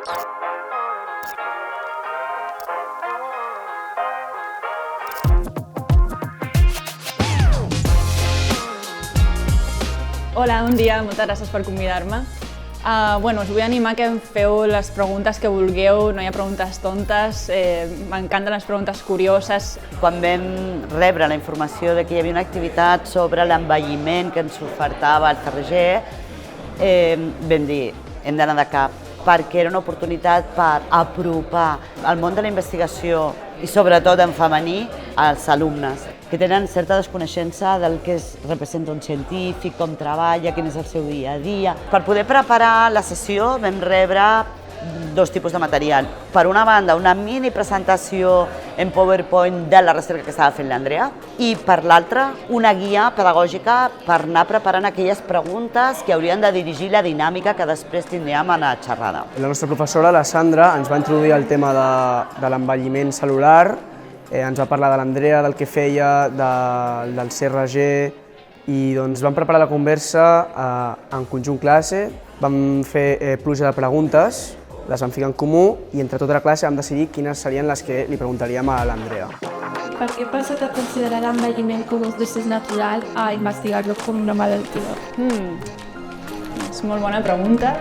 Hola, bon dia, moltes gràcies per convidar-me. Us vull animar que em feu les preguntes que vulgueu, no hi ha preguntes tontes, m'encanten les preguntes curioses. Quan vam rebre la informació de que hi havia una activitat sobre l'envelliment que ens ofertava el Ferreger, vam dir, hem d'anar de cap, perquè era una oportunitat per apropar el món de la investigació i sobretot en femení als alumnes, que tenen certa desconeixença del que representa un científic, com treballa, quin és el seu dia a dia. Per poder preparar la sessió vam rebre dos tipus de material. Per una banda, una mini presentació en PowerPoint de la recerca que estava fent l'Andrea i per l'altra, una guia pedagògica per anar preparant aquelles preguntes que haurien de dirigir la dinàmica que després tindríem a la xerrada. La nostra professora, la Sandra, ens va introduir el tema de l'envelliment cel·lular, ens va parlar de l'Andrea, del que feia, del CRG i vam preparar la conversa en conjunt classe, vam fer pluja de preguntes, les vam ficar en comú i entre tota la classe vam decidir quines serien les que li preguntaríem a l'Andrea. Per què passa de considerar l'envelliment com un procés natural a investigar-lo com una malaltia? És molt bona pregunta.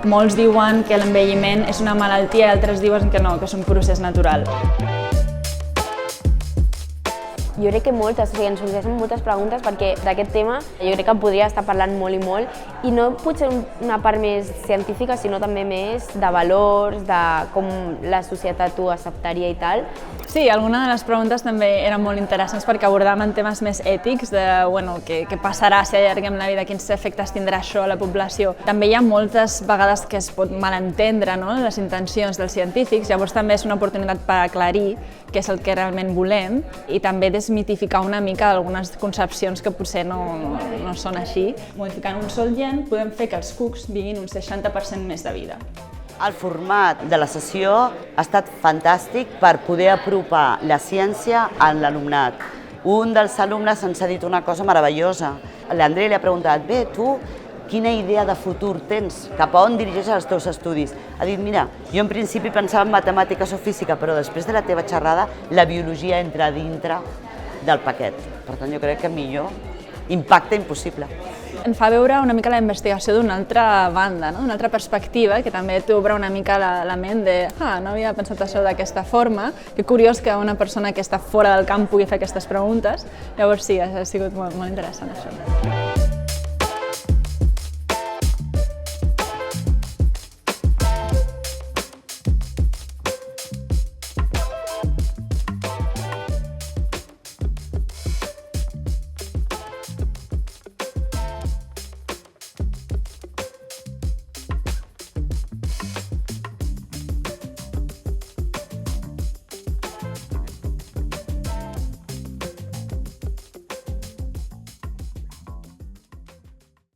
Molts diuen que l'envelliment és una malaltia i altres diuen que no, que és un procés natural. Jo crec que ens sorgeixen moltes preguntes perquè d'aquest tema jo crec que podria estar parlant molt i molt i no potser una part més científica sinó també més de valors, de com la societat ho acceptaria i tal. Sí, algunes de les preguntes també eren molt interessants perquè abordaven temes més ètics de què passarà si allarguem la vida, quins efectes tindrà això a la població. També hi ha moltes vegades que es pot malentendre les intencions dels científics, llavors també és una oportunitat per aclarir què és el que realment volem i també desmitificar una mica algunes concepcions que potser no són així. Modificant un sol gen podem fer que els cucs vinguin un 60% més de vida. El format de la sessió ha estat fantàstic per poder apropar la ciència a l'alumnat. Un dels alumnes ens ha dit una cosa meravellosa. L'Andrea li ha preguntat, bé, tu quina idea de futur tens? Cap a on dirigeixes els teus estudis? Ha dit, mira, jo en principi pensava en matemàtiques o física, però després de la teva xerrada la biologia entra dintre del paquet. Per tant, jo crec que millor impacte impossible. Em fa veure una mica la investigació d'una altra banda, d'una altra perspectiva, que també t'obre una mica la ment de no havia pensat això d'aquesta forma. Que curiós que una persona que està fora del camp pugui fer aquestes preguntes. Llavors sí, ha sigut molt interessant això.